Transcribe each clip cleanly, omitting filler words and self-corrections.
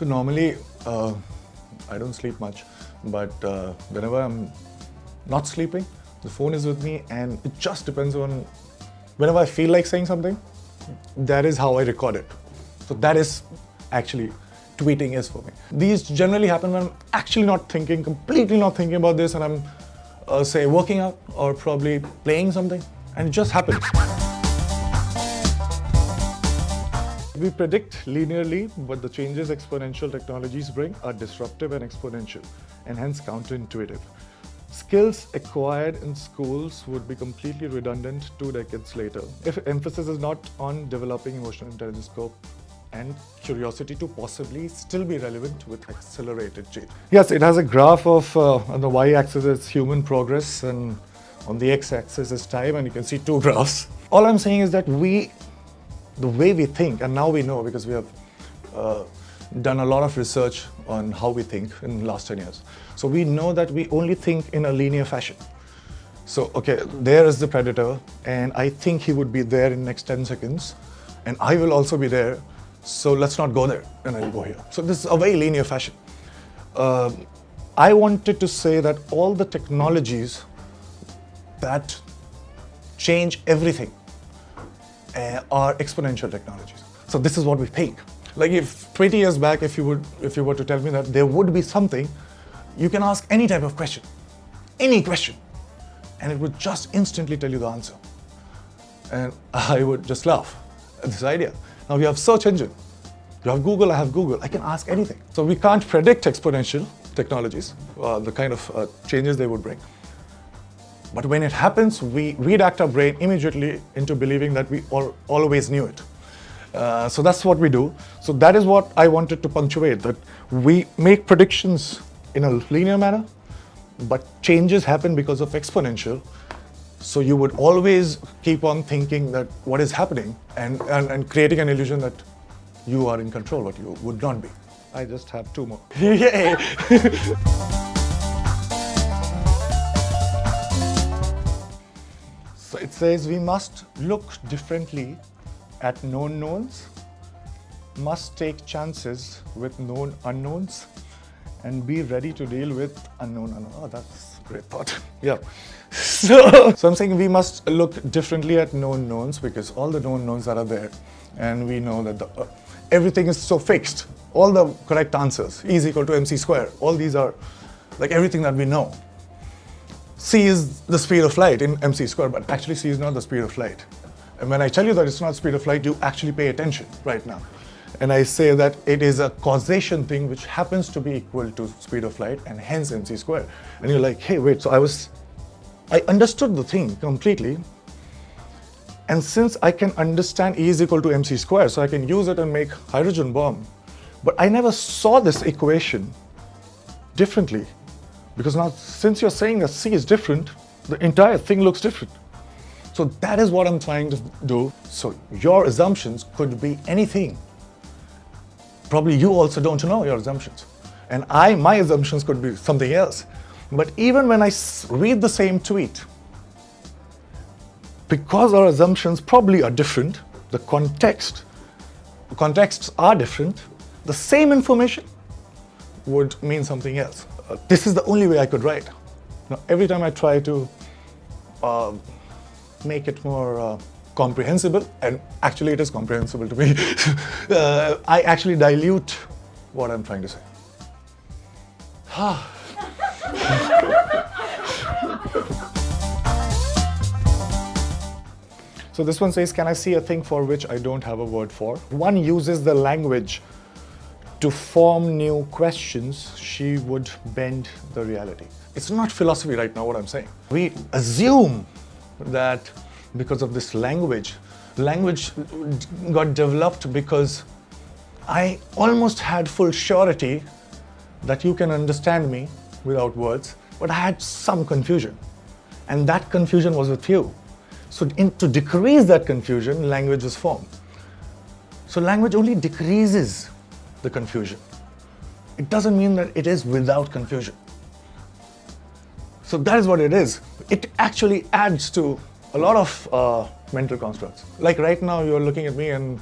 So normally, I don't sleep much, but whenever I'm not sleeping, the phone is with me, and it just depends on whenever I feel like saying something, that is how I record it. So that is actually tweeting is for me. These generally happen when I'm actually not thinking, completely not thinking about this, and I'm say working out or probably playing something, and it just happens. We predict linearly, but the changes exponential technologies bring are disruptive and exponential, and hence counterintuitive. Skills acquired in schools would be completely redundant 2 decades later if emphasis is not on developing emotional intelligence, scope, and curiosity to possibly still be relevant with accelerated change. Yes, it has a graph of, on the y-axis is human progress, and on the x-axis is time, and you can see 2 graphs. All I'm saying is that the way we think, and now we know because we have done a lot of research on how we think in the last 10 years. So we know that we only think in a linear fashion. So, okay, there is the predator, and I think he would be there in next 10 seconds, and I will also be there, so let's not go there, and I'll go here. So this is a very linear fashion. I wanted to say that all the technologies that change everything are exponential technologies. So this is what we think. Like if 20 years back, if you were to tell me that there would be something, you can ask any type of question, any question, and it would just instantly tell you the answer. And I would just laugh at this idea. Now we have search engine. You have Google, I have Google. I can ask anything. So we can't predict exponential technologies, the kind of changes they would bring. But when it happens, we redact our brain immediately into believing that we always knew it. So that's what we do. So that is what I wanted to punctuate, that we make predictions in a linear manner, but changes happen because of exponential. So you would always keep on thinking that what is happening and creating an illusion that you are in control, what you would not be. I just have 2 more. Yay! So it says we must look differently at known knowns, must take chances with known unknowns, and be ready to deal with unknown unknowns. Oh, that's a great thought. Yeah. So I'm saying we must look differently at known knowns because all the known knowns that are there, and we know that everything is so fixed. All the correct answers, E is equal to mc square. All these are like everything that we know. C is the speed of light in mc square, but actually C is not the speed of light. And when I tell you that it's not speed of light, you actually pay attention right now. And I say that it is a causation thing which happens to be equal to speed of light and hence mc square. And you're like, hey, wait, so I understood the thing completely. And since I can understand E is equal to mc square, so I can use it and make hydrogen bomb. But I never saw this equation differently. Because now, since you're saying that C is different, the entire thing looks different. So that is what I'm trying to do. So your assumptions could be anything. Probably you also don't know your assumptions. And my assumptions could be something else. But even when I read the same tweet, because our assumptions probably are different, the contexts are different, the same information would mean something else. This is the only way I could write. Now, every time I try to make it more comprehensible, and actually it is comprehensible to me, I actually dilute what I'm trying to say. So this one says, can I see a thing for which I don't have a word for? One uses the language to form new questions, she would bend the reality. It's not philosophy right now, what I'm saying. We assume that because of this language got developed because I almost had full surety that you can understand me without words, but I had some confusion. And that confusion was with you. So to decrease that confusion, language was formed. So language only decreases the confusion. It doesn't mean that it is without confusion. So that is what it is. It actually adds to a lot of mental constructs. Like right now, you're looking at me and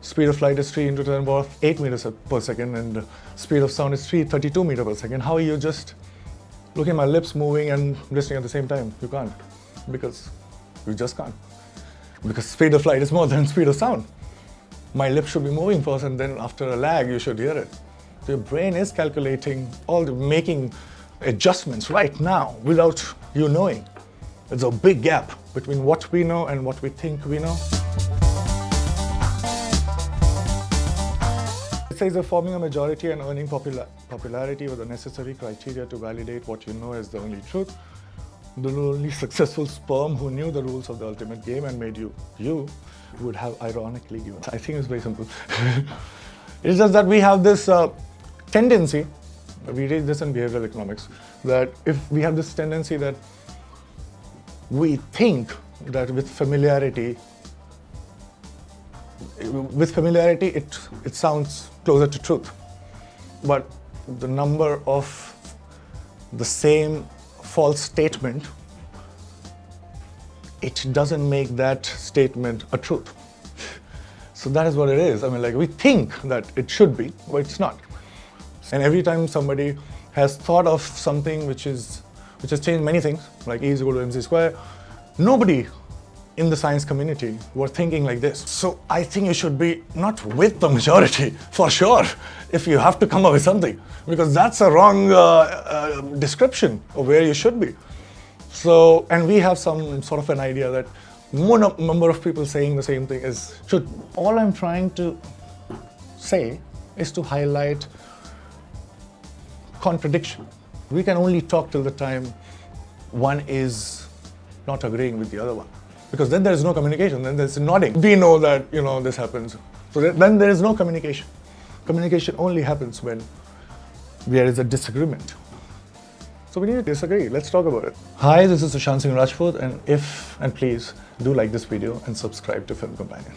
Speed of light is 3 into 10 power of 8 meters per second, and speed of sound is 332 meters per second. How are you just looking at my lips moving and listening at the same time? You can't, because you just can't. Because speed of light is more than speed of sound. My lips should be moving first, and then after a lag, you should hear it. So your brain is calculating making adjustments right now without you knowing. There's a big gap between what we know and what we think we know. It says that forming a majority and earning popularity were the necessary criteria to validate what you know as the only truth. The only successful sperm who knew the rules of the ultimate game and made you would have ironically given. I think it's very simple. It's just that we have this tendency, we read this in behavioral economics, that if we have this tendency that we think that with familiarity it sounds closer to truth. But the number of the same false statement, it doesn't make that statement a truth. So that is what it is. I mean, like, we think that it should be, but it's not. And every time somebody has thought of something which has changed many things, like E is equal to mc square, nobody in the science community were thinking like this. So I think you should be not with the majority, for sure, if you have to come up with something, because that's a wrong description of where you should be. So, and we have some sort of an idea that more number of people saying the same thing should. All I'm trying to say is to highlight contradiction. We can only talk till the time one is not agreeing with the other one, because then there is no communication, then there's nodding. We know that, you know, this happens. So then there is no communication. Communication only happens when there is a disagreement. So we need to disagree. Let's talk about it. Hi, this is Sushant Singh Rajput, and please do like this video and subscribe to Film Companion.